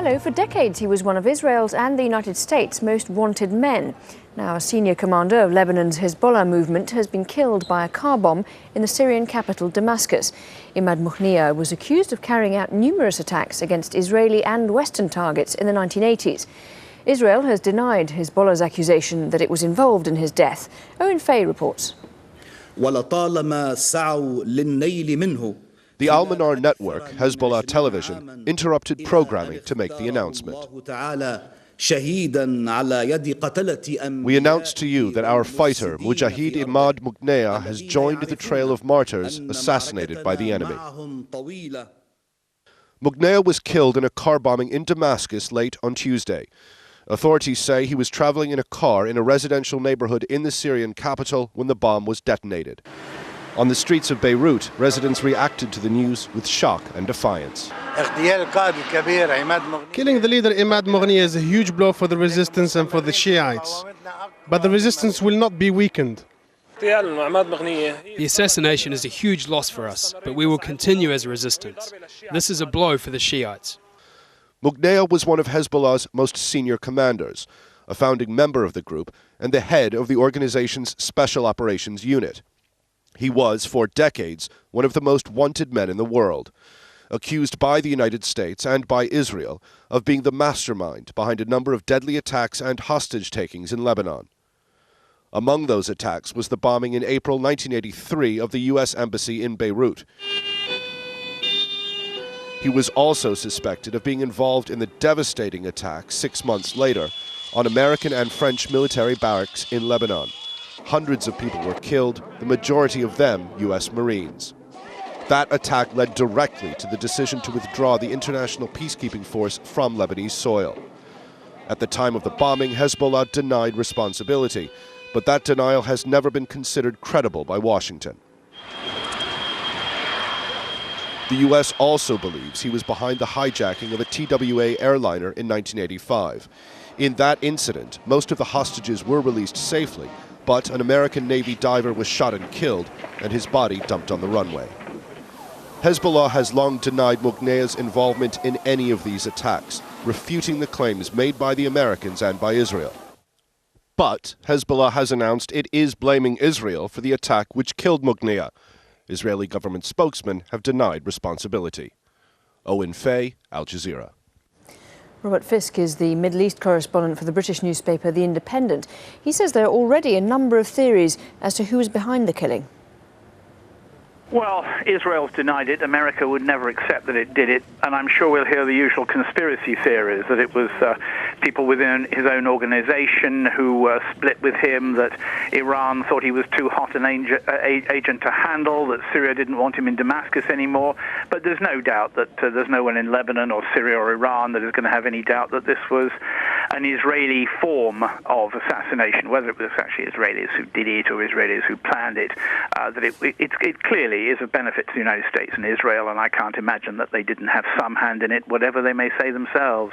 Hello. For decades, he was one of Israel's and the United States' most wanted men. Now, a senior commander of Lebanon's Hezbollah movement has been killed by a car bomb in the Syrian capital, Damascus. Imad Mouhnia was accused of carrying out numerous attacks against Israeli and Western targets in the 1980s. Israel has denied Hezbollah's accusation that it was involved in his death. Owen Fay reports. The Al-Manar network, Hezbollah television, interrupted programming to make the announcement. We announce to you that our fighter, Mujahid Imad Mouhnia, has joined the trail of martyrs assassinated by the enemy. Mouhnia was killed in a car bombing in Damascus late on Tuesday. Authorities say he was traveling in a car in a residential neighborhood in the Syrian capital when the bomb was detonated. On the streets of Beirut, residents reacted to the news with shock and defiance. Killing the leader Imad Mouhnia is a huge blow for the resistance and for the Shiites. But the resistance will not be weakened. The assassination is a huge loss for us, but we will continue as a resistance. This is a blow for the Shiites. Mouhnia was one of Hezbollah's most senior commanders, a founding member of the group and the head of the organization's Special Operations Unit. He was, for decades, one of the most wanted men in the world, accused by the United States and by Israel of being the mastermind behind a number of deadly attacks and hostage-takings in Lebanon. Among those attacks was the bombing in April 1983 of the U.S. Embassy in Beirut. He was also suspected of being involved in the devastating attack 6 months later on American and French military barracks in Lebanon. Hundreds of people were killed, the majority of them U.S. Marines. That attack led directly to the decision to withdraw the international peacekeeping force from Lebanese soil. At the time of the bombing, Hezbollah denied responsibility, but that denial has never been considered credible by Washington. The U.S. also believes he was behind the hijacking of a TWA airliner in 1985. In that incident, most of the hostages were released safely, but an American Navy diver was shot and killed, and his body dumped on the runway. Hezbollah has long denied Mouhnia's involvement in any of these attacks, refuting the claims made by the Americans and by Israel. But Hezbollah has announced it is blaming Israel for the attack which killed Mouhnia. Israeli government spokesmen have denied responsibility. Owen Fay, Al Jazeera. Robert Fisk is the Middle East correspondent for the British newspaper The Independent. He says there are already a number of theories as to who is behind the killing. Well, Israel's denied it. America would never accept that it did it. And I'm sure we'll hear the usual conspiracy theories, that it was people within his own organization who split with him, that Iran thought he was too hot an agent to handle, that Syria didn't want him in Damascus anymore. But there's no doubt that there's no one in Lebanon or Syria or Iran that is going to have any doubt that this was an Israeli form of assassination, whether it was actually Israelis who did it or Israelis who planned it, that it clearly is of benefit to the United States and Israel, and I can't imagine that they didn't have some hand in it, whatever they may say themselves.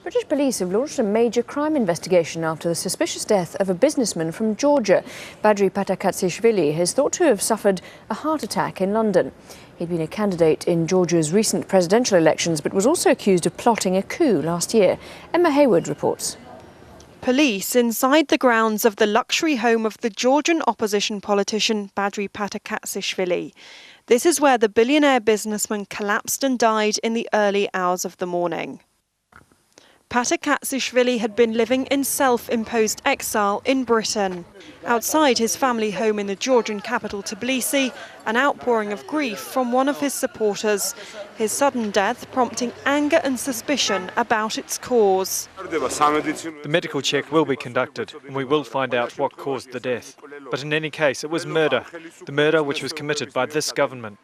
British police have launched a major crime investigation after the suspicious death of a businessman from Georgia. Badri Patakatsishvili is thought to have suffered a heart attack in London. He'd been a candidate in Georgia's recent presidential elections, but was also accused of plotting a coup last year. Emma Hayward reports. Police inside the grounds of the luxury home of the Georgian opposition politician Badri Patakatsishvili. This is where the billionaire businessman collapsed and died in the early hours of the morning. Patakatsishvili had been living in self-imposed exile in Britain. Outside his family home in the Georgian capital Tbilisi, an outpouring of grief from one of his supporters, his sudden death prompting anger and suspicion about its cause. The medical check will be conducted and we will find out what caused the death. But in any case, it was murder, the murder which was committed by this government.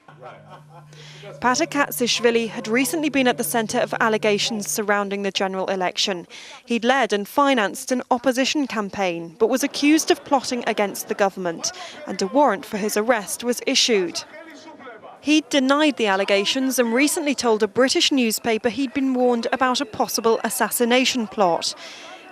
Patakatsishvili had recently been at the centre of allegations surrounding the general election. He'd led and financed an opposition campaign, but was accused of plotting against the government, and a warrant for his arrest was issued. He'd denied the allegations and recently told a British newspaper he'd been warned about a possible assassination plot.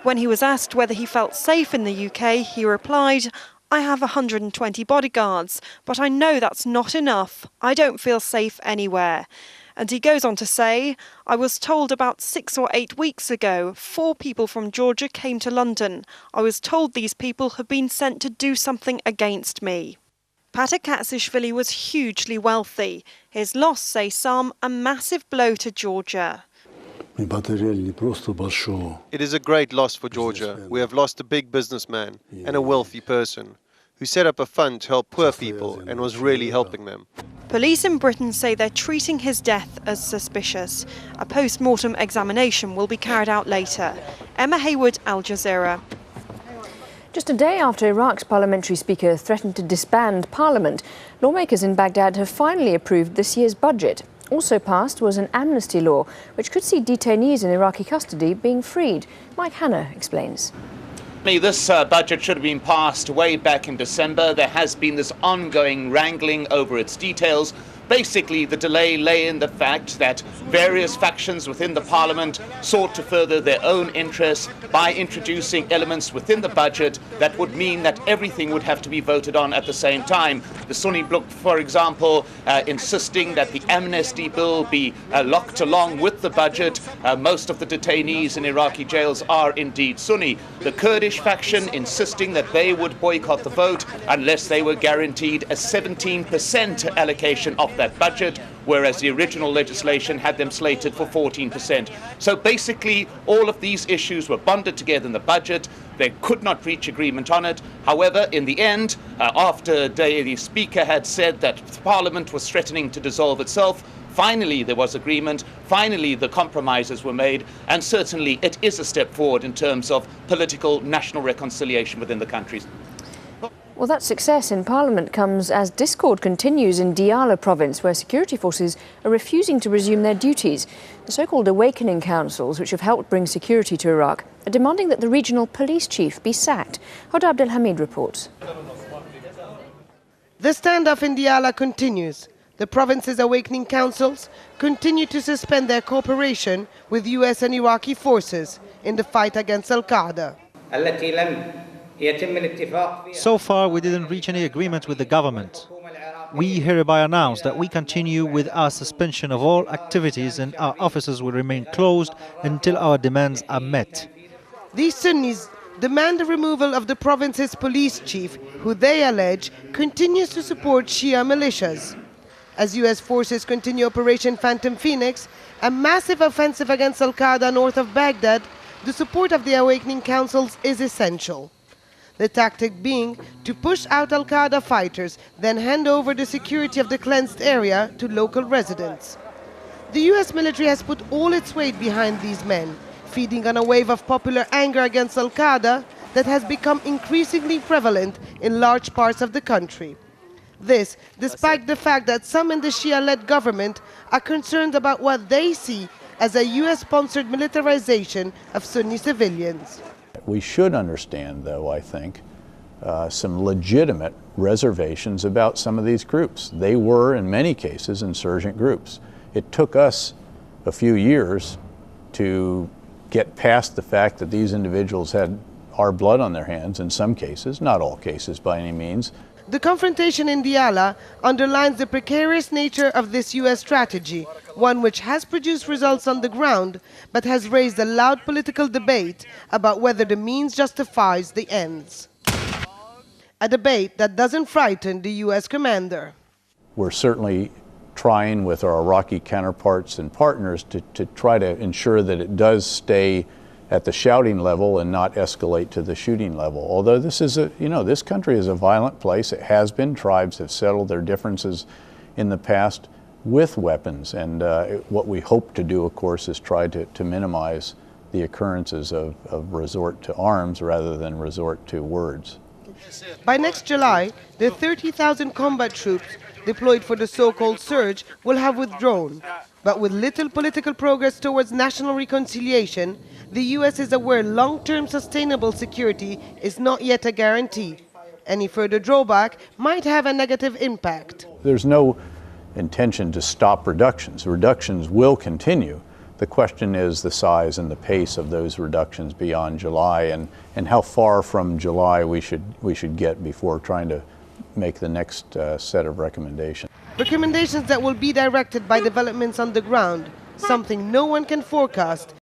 When he was asked whether he felt safe in the UK, he replied, "I have 120 bodyguards, but I know that's not enough. I don't feel safe anywhere." And he goes on to say, "I was told about 6 or 8 weeks ago, 4 people from Georgia came to London. I was told these people have been sent to do something against me." Patrick was hugely wealthy. His loss, say some, a massive blow to Georgia. It is a great loss for Georgia. We have lost a big businessman and a wealthy person who set up a fund to help poor people and was really helping them. Police in Britain say they're treating his death as suspicious. A post-mortem examination will be carried out later. Emma Hayward, Al Jazeera. Just a day after Iraq's parliamentary speaker threatened to disband parliament, lawmakers in Baghdad have finally approved this year's budget. Also passed was an amnesty law, which could see detainees in Iraqi custody being freed. Mike Hanna explains. This budget should have been passed way back in December. There has been this ongoing wrangling over its details. Basically, the delay lay in the fact that various factions within the parliament sought to further their own interests by introducing elements within the budget that would mean that everything would have to be voted on at the same time. The Sunni bloc, for example, insisting that the amnesty bill be locked along with the budget. Most of the detainees in Iraqi jails are indeed Sunni. The Kurdish faction insisting that they would boycott the vote unless they were guaranteed a 17% allocation of that budget, whereas the original legislation had them slated for 14%. So basically, all of these issues were bonded together in the budget. They could not reach agreement on it. However, in the end, after the Speaker had said that Parliament was threatening to dissolve itself, finally there was agreement, finally the compromises were made, and certainly it is a step forward in terms of political national reconciliation within the countries. Well, that success in Parliament comes as discord continues in Diyala province, where security forces are refusing to resume their duties. The so-called awakening councils, which have helped bring security to Iraq, are demanding that the regional police chief be sacked. Hoda Abdelhamid reports. The standoff in Diyala continues. The province's awakening councils continue to suspend their cooperation with US and Iraqi forces in the fight against Al-Qaeda. So far, we didn't reach any agreement with the government. We hereby announce that we continue with our suspension of all activities and our offices will remain closed until our demands are met. These Sunnis demand the removal of the province's police chief, who they allege continues to support Shia militias. As US forces continue Operation Phantom Phoenix, a massive offensive against Al-Qaeda north of Baghdad, the support of the awakening councils is essential. The tactic being to push out Al-Qaeda fighters, then hand over the security of the cleansed area to local residents. The US military has put all its weight behind these men, feeding on a wave of popular anger against Al-Qaeda that has become increasingly prevalent in large parts of the country. This, despite the fact that some in the Shia-led government are concerned about what they see as a US-sponsored militarization of Sunni civilians. We should understand, though, I think, some legitimate reservations about some of these groups. They were, in many cases, insurgent groups. It took us a few years to get past the fact that these individuals had our blood on their hands in some cases, not all cases by any means. The confrontation in Diyala underlines the precarious nature of this US strategy, one which has produced results on the ground, but has raised a loud political debate about whether the means justifies the ends. A debate that doesn't frighten the US commander. We're certainly trying with our Iraqi counterparts and partners to try to ensure that it does stay at the shouting level and not escalate to the shooting level. Although this is this country is a violent place. It has been. Tribes have settled their differences in the past with weapons. And what we hope to do, of course, is try to minimize the occurrences of resort to arms rather than resort to words. By next July, the 30,000 combat troops deployed for the so-called surge will have withdrawn. But with little political progress towards national reconciliation, the US is aware long-term sustainable security is not yet a guarantee. Any further drawback might have a negative impact. There's no intention to stop reductions. Reductions will continue. The question is the size and the pace of those reductions beyond July and how far from July we should get before trying to make the next set of recommendations. Recommendations that will be directed by developments on the ground, something no one can forecast